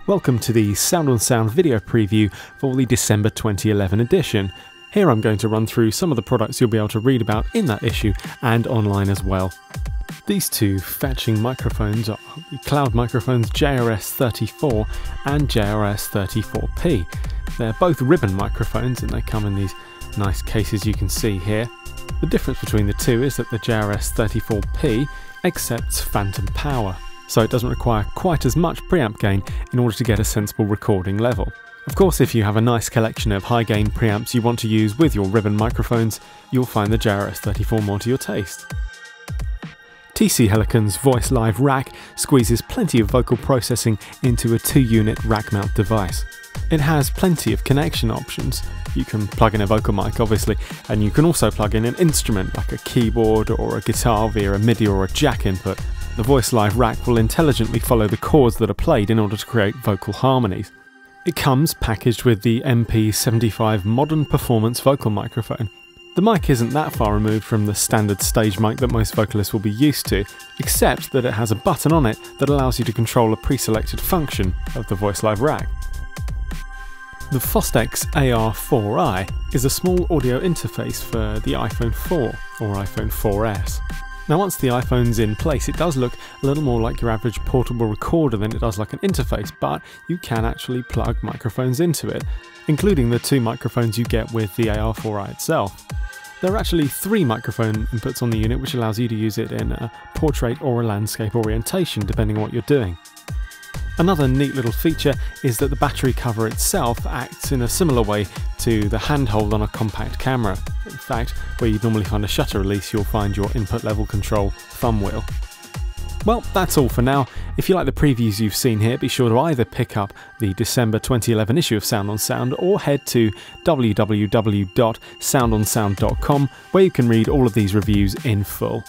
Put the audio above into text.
Welcome to the Sound on Sound video preview for the December 2011 edition. Here I'm going to run through some of the products you'll be able to read about in that issue and online as well. These two fetching microphones are the cloud microphones JRS34 and JRS34P. They're both ribbon microphones and they come in these nice cases you can see here. The difference between the two is that the JRS34P accepts phantom power, so it doesn't require quite as much preamp gain in order to get a sensible recording level. Of course, if you have a nice collection of high gain preamps you want to use with your ribbon microphones, you'll find the JRS34 more to your taste. TC Helicon's VoiceLive rack squeezes plenty of vocal processing into a 2-unit rack mount device. It has plenty of connection options. You can plug in a vocal mic obviously, and you can also plug in an instrument like a keyboard or a guitar via a MIDI or a jack input. The VoiceLive rack will intelligently follow the chords that are played in order to create vocal harmonies. It comes packaged with the MP75 Modern Performance vocal microphone. The mic isn't that far removed from the standard stage mic that most vocalists will be used to, except that it has a button on it that allows you to control a pre-selected function of the VoiceLive rack. The Fostex AR4i is a small audio interface for the iPhone 4 or iPhone 4S. Now once the iPhone's in place, it does look a little more like your average portable recorder than it does like an interface, but you can actually plug microphones into it, including the two microphones you get with the AR4i itself. There are actually 3 microphone inputs on the unit, which allows you to use it in a portrait or a landscape orientation depending on what you're doing. Another neat little feature is that the battery cover itself acts in a similar way to the handhold on a compact camera. In fact, where you'd normally find a shutter release, you'll find your input level control thumb wheel. Well, that's all for now. If you like the previews you've seen here, be sure to either pick up the December 2011 issue of Sound on Sound or head to www.soundonsound.com where you can read all of these reviews in full.